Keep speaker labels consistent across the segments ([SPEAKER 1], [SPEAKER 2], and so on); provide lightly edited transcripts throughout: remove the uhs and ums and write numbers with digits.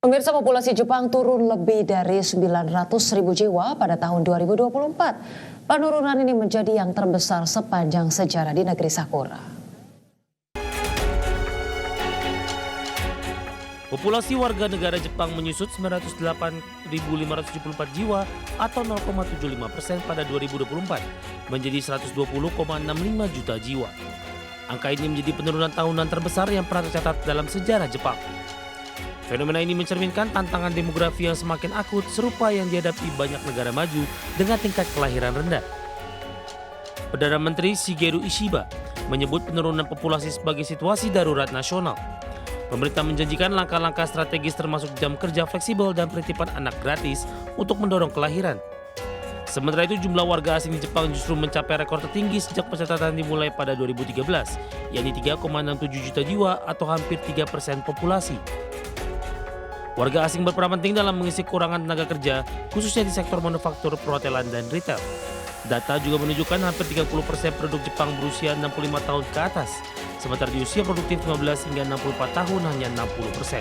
[SPEAKER 1] Pemirsa, populasi Jepang turun lebih dari 900.000 jiwa pada tahun 2024. Penurunan ini menjadi yang terbesar sepanjang sejarah di negeri Sakura.
[SPEAKER 2] Populasi warga negara Jepang menyusut 908.574 jiwa atau 0,75% pada 2024 menjadi 120,65 juta jiwa. Angka ini menjadi penurunan tahunan terbesar yang pernah tercatat dalam sejarah Jepang. Fenomena ini mencerminkan tantangan demografi yang semakin akut serupa yang dihadapi banyak negara maju dengan tingkat kelahiran rendah. Perdana Menteri Shigeru Ishiba menyebut penurunan populasi sebagai situasi darurat nasional. Pemerintah menjanjikan langkah-langkah strategis termasuk jam kerja fleksibel dan penitipan anak gratis untuk mendorong kelahiran. Sementara itu jumlah warga asing di Jepang justru mencapai rekor tertinggi sejak pencatatan dimulai pada 2013, yakni 3,67 juta jiwa atau hampir 3% populasi. Warga asing berperan penting dalam mengisi kekurangan tenaga kerja, khususnya di sektor manufaktur, perhotelan, dan retail. Data juga menunjukkan hampir 30% penduduk Jepang berusia 65 tahun ke atas, sementara di usia produktif 15 hingga 64 tahun hanya 60%.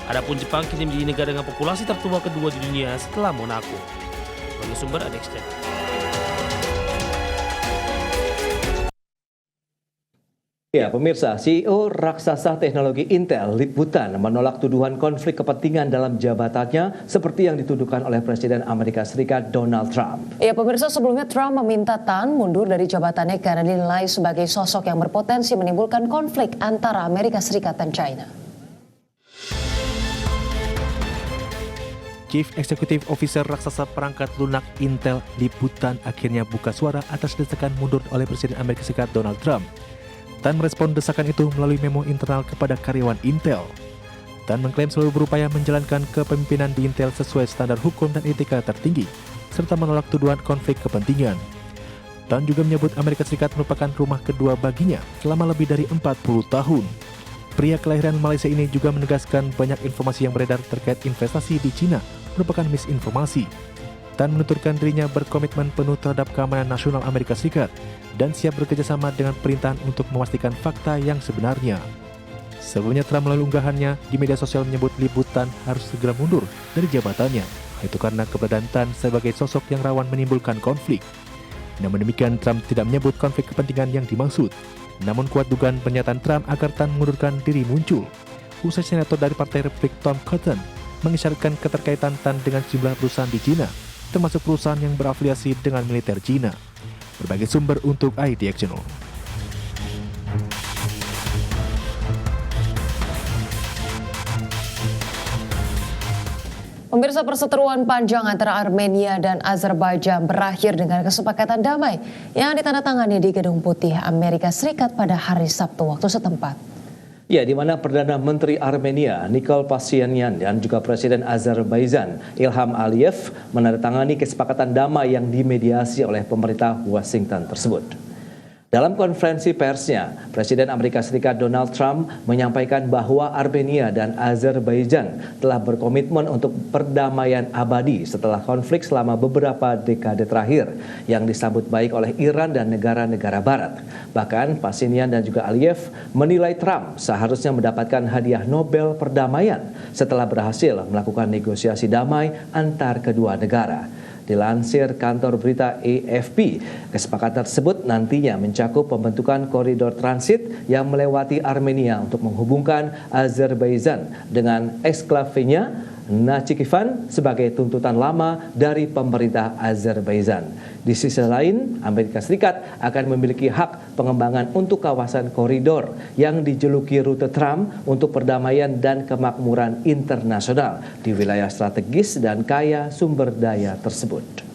[SPEAKER 2] Adapun Jepang kini menjadi negara dengan populasi tertua kedua di dunia setelah Monaco. Bagi sumber ada Exchange.
[SPEAKER 3] Ya, pemirsa, CEO raksasa teknologi Intel, Lip Butan, menolak tuduhan konflik kepentingan dalam jabatannya seperti yang dituduhkan oleh Presiden Amerika Serikat Donald Trump.
[SPEAKER 1] Ya, pemirsa, sebelumnya Trump meminta Tan mundur dari jabatannya karena dinilai sebagai sosok yang berpotensi menimbulkan konflik antara Amerika Serikat dan China.
[SPEAKER 4] Chief Executive Officer raksasa perangkat lunak Intel, Lip Butan, akhirnya buka suara atas desakan mundur oleh Presiden Amerika Serikat Donald Trump. Tan merespon desakan itu melalui memo internal kepada karyawan Intel. Tan mengklaim selalu berupaya menjalankan kepemimpinan di Intel sesuai standar hukum dan etika tertinggi, serta menolak tuduhan konflik kepentingan. Tan juga menyebut Amerika Serikat merupakan rumah kedua baginya selama lebih dari 40 tahun. Pria kelahiran Malaysia ini juga menegaskan banyak informasi yang beredar terkait investasi di China merupakan misinformasi. Tan menuturkan dirinya berkomitmen penuh terhadap keamanan nasional Amerika Serikat dan siap bekerjasama dengan perintahan untuk memastikan fakta yang sebenarnya. Sebelumnya Trump melalui unggahannya di media sosial menyebut Lip Butan harus segera mundur dari jabatannya, itu karena keberadaan Tan sebagai sosok yang rawan menimbulkan konflik. Namun demikian, Trump tidak menyebut konflik kepentingan yang dimaksud. Namun kuat dugaan pernyataan Trump agar Tan mengundurkan diri muncul. Usai senator dari Partai Republik Tom Cotton mengisyaratkan keterkaitan Tan dengan sejumlah perusahaan di China, termasuk perusahaan yang berafiliasi dengan militer China. Berbagai sumber untuk ID Action.
[SPEAKER 1] Pemirsa, perseteruan panjang antara Armenia dan Azerbaijan berakhir dengan kesepakatan damai yang ditandatangani di Gedung Putih Amerika Serikat pada hari Sabtu waktu setempat.
[SPEAKER 3] Ya, di mana Perdana Menteri Armenia Nikol Pashinyan dan juga Presiden Azerbaijan Ilham Aliyev menandatangani kesepakatan damai yang dimediasi oleh pemerintah Washington tersebut. Dalam konferensi persnya, Presiden Amerika Serikat Donald Trump menyampaikan bahwa Armenia dan Azerbaijan telah berkomitmen untuk perdamaian abadi setelah konflik selama beberapa dekade terakhir yang disambut baik oleh Iran dan negara-negara barat. Bahkan Pashinyan dan juga Aliyev menilai Trump seharusnya mendapatkan hadiah Nobel perdamaian setelah berhasil melakukan negosiasi damai antar kedua negara. Dilansir kantor berita AFP, kesepakatan tersebut nantinya mencakup pembentukan koridor transit yang melewati Armenia untuk menghubungkan Azerbaijan dengan eksklavenya Nakhchivan sebagai tuntutan lama dari pemerintah Azerbaijan. Di sisi lain, Amerika Serikat akan memiliki hak pengembangan untuk kawasan koridor yang dijuluki rute Trump untuk perdamaian dan kemakmuran internasional di wilayah strategis dan kaya sumber daya tersebut.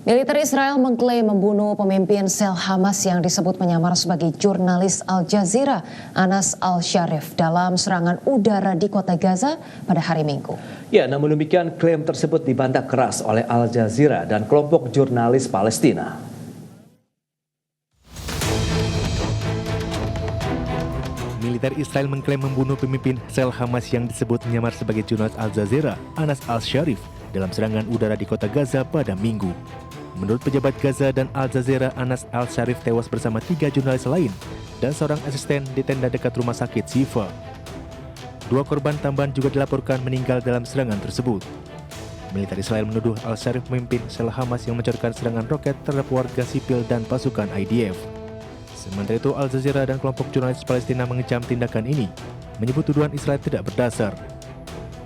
[SPEAKER 1] Militer Israel mengklaim membunuh pemimpin sel Hamas yang disebut menyamar sebagai jurnalis Al Jazeera, Anas Al-Sharif, dalam serangan udara di kota Gaza pada hari Minggu.
[SPEAKER 3] Ya, namun demikian klaim tersebut dibantah keras oleh Al Jazeera dan kelompok jurnalis Palestina.
[SPEAKER 4] Militer Israel mengklaim membunuh pemimpin sel Hamas yang disebut menyamar sebagai jurnalis Al Jazeera, Anas al-Sharif, dalam serangan udara di kota Gaza pada Minggu. Menurut pejabat Gaza dan Al Jazeera, Anas al-Sharif tewas bersama 3 jurnalis lain dan seorang asisten di tenda dekat rumah sakit Shifa. 2 korban tambahan juga dilaporkan meninggal dalam serangan tersebut. Militer Israel menuduh al-Sharif memimpin sel Hamas yang melancarkan serangan roket terhadap warga sipil dan pasukan IDF. Sementara itu, Al Jazeera dan kelompok jurnalis Palestina mengecam tindakan ini, menyebut tuduhan Israel tidak berdasar.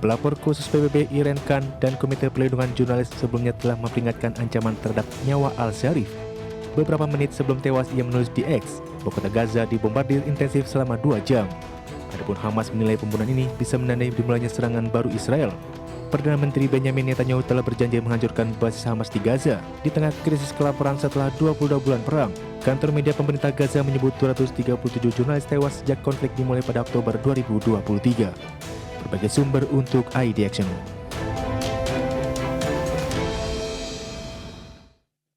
[SPEAKER 4] Pelapor khusus PBB Irene Khan dan Komite Pelindungan Jurnalis sebelumnya telah memperingatkan ancaman terhadap nyawa al-Sharif. Beberapa menit sebelum tewas, ia menulis di X bahwa kota Gaza dibombardir intensif selama 2 jam. Adapun Hamas menilai pembunuhan ini bisa menandai dimulainya serangan baru Israel. Perdana Menteri Benjamin Netanyahu telah berjanji menghancurkan basis Hamas di Gaza di tengah krisis kelaparan setelah 22 bulan perang. Kantor media pemerintah Gaza menyebut 237 jurnalis tewas sejak konflik dimulai pada Oktober 2023. Berbagai sumber untuk ID Action.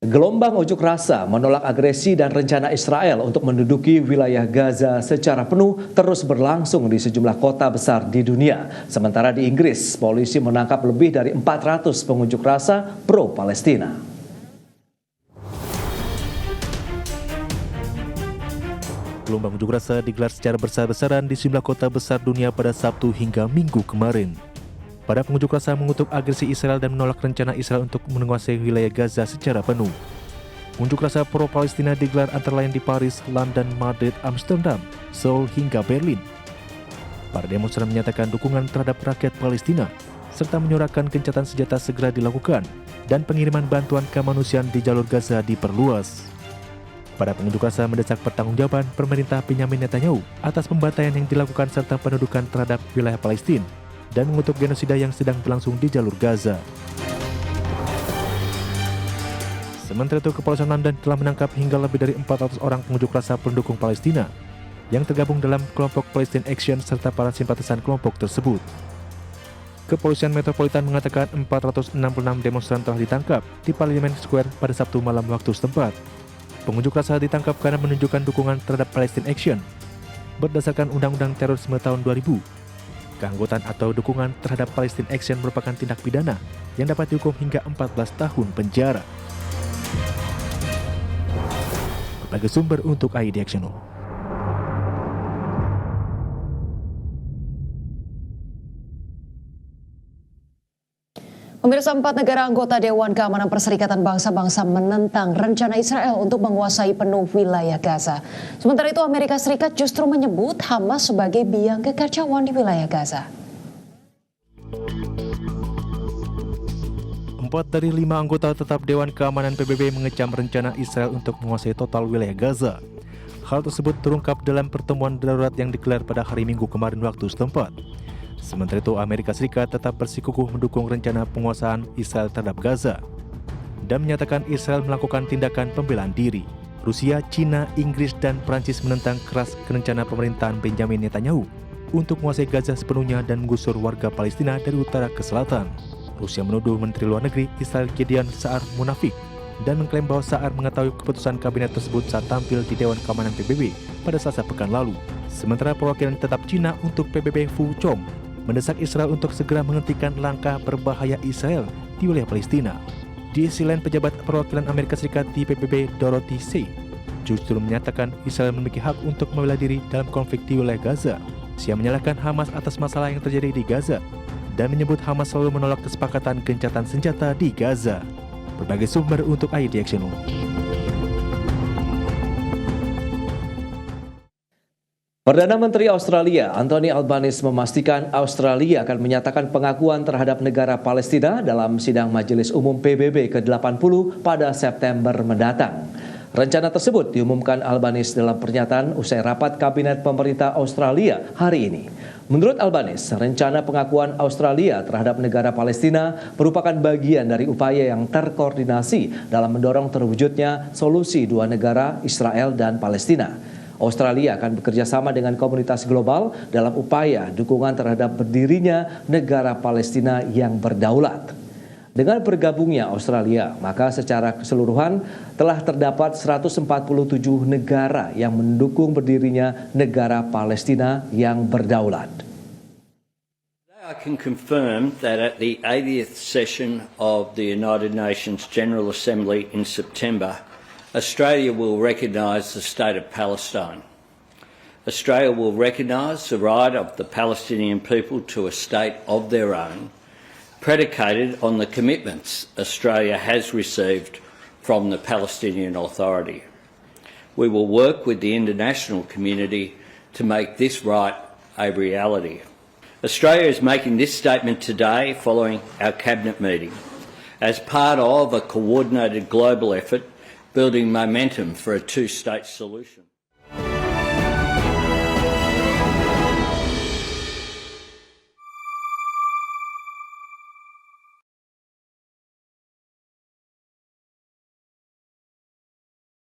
[SPEAKER 3] Gelombang unjuk rasa menolak agresi dan rencana Israel untuk menduduki wilayah Gaza secara penuh terus berlangsung di sejumlah kota besar di dunia. Sementara di Inggris, polisi menangkap lebih dari 400 pengunjuk rasa pro-Palestina.
[SPEAKER 4] Gelombang unjuk rasa digelar secara besar-besaran di sejumlah kota besar dunia pada Sabtu hingga Minggu kemarin. Para pengunjuk rasa mengutuk agresi Israel dan menolak rencana Israel untuk menguasai wilayah Gaza secara penuh. Unjuk rasa pro-Palestina digelar antara lain di Paris, London, Madrid, Amsterdam, Seoul hingga Berlin. Para demonstran menyatakan dukungan terhadap rakyat Palestina, serta menyuarakan gencatan senjata segera dilakukan dan pengiriman bantuan kemanusiaan di jalur Gaza diperluas. Para pengunjuk rasa mendesak pertanggungjawaban pemerintah Benjamin Netanyahu atas pembantaian yang dilakukan serta pendudukan terhadap wilayah Palestina dan mengutuk genosida yang sedang berlangsung di jalur Gaza. Sementara itu, kepolisian London telah menangkap hingga lebih dari 400 orang pengunjuk rasa pendukung Palestina yang tergabung dalam kelompok Palestine Action serta para simpatisan kelompok tersebut. Kepolisian Metropolitan mengatakan 466 demonstran telah ditangkap di Parliament Square pada Sabtu malam waktu setempat. Pengunjuk rasa ditangkap karena menunjukkan dukungan terhadap Palestine Action berdasarkan Undang-Undang Terorisme tahun 2000. Keanggotaan atau dukungan terhadap Palestine Action merupakan tindak pidana yang dapat dihukum hingga 14 tahun penjara. Berbagai sumber untuk ID Action.
[SPEAKER 1] Pemirsa, 4 negara anggota Dewan Keamanan Perserikatan Bangsa-Bangsa menentang rencana Israel untuk menguasai penuh wilayah Gaza. Sementara itu, Amerika Serikat justru menyebut Hamas sebagai biang kekacauan di wilayah Gaza.
[SPEAKER 4] 4 dari 5 anggota tetap Dewan Keamanan PBB mengecam rencana Israel untuk menguasai total wilayah Gaza. Hal tersebut terungkap dalam pertemuan darurat yang digelar pada hari Minggu kemarin waktu setempat. Sementara itu, Amerika Serikat tetap bersikukuh mendukung rencana penguasaan Israel terhadap Gaza dan menyatakan Israel melakukan tindakan pembelaan diri. Rusia, China, Inggris, dan Prancis menentang keras rencana pemerintahan Benjamin Netanyahu untuk menguasai Gaza sepenuhnya dan menggusur warga Palestina dari utara ke selatan. Rusia menuduh Menteri Luar Negeri Israel Gideon Sa'ar munafik dan mengklaim bahwa Sa'ar mengetahui keputusan kabinet tersebut saat tampil di Dewan Keamanan PBB pada Selasa pekan lalu. Sementara perwakilan tetap China untuk PBB Fu Chong mendesak Israel untuk segera menghentikan langkah berbahaya Israel di wilayah Palestina. Di sisi lain, pejabat perwakilan Amerika Serikat di PBB Dorothy Say justru menyatakan Israel memiliki hak untuk membela diri dalam konflik di wilayah Gaza. Dia menyalahkan Hamas atas masalah yang terjadi di Gaza dan menyebut Hamas selalu menolak kesepakatan gencatan senjata di Gaza. Berbagai sumber untuk ID Action.
[SPEAKER 3] Perdana Menteri Australia Anthony Albanese memastikan Australia akan menyatakan pengakuan terhadap negara Palestina dalam sidang Majelis Umum PBB ke-80 pada September mendatang. Rencana tersebut diumumkan Albanese dalam pernyataan usai rapat Kabinet Pemerintah Australia hari ini. Menurut Albanese, rencana pengakuan Australia terhadap negara Palestina merupakan bagian dari upaya yang terkoordinasi dalam mendorong terwujudnya solusi dua negara Israel dan Palestina. Australia akan bekerja sama dengan komunitas global dalam upaya dukungan terhadap berdirinya negara Palestina yang berdaulat. Dengan bergabungnya Australia, maka secara keseluruhan telah terdapat 147 negara yang mendukung berdirinya negara Palestina yang berdaulat.
[SPEAKER 5] I can confirm that at the 80th session of the United Nations General Assembly in September, Australia will recognise the state of Palestine. Australia will recognise the right of the Palestinian people to a state of their own, predicated on the commitments Australia has received from the Palestinian Authority. We will work with the international community to make this right a reality. Australia is making this statement today following our Cabinet meeting as part of a coordinated global effort building momentum for a two-state solution.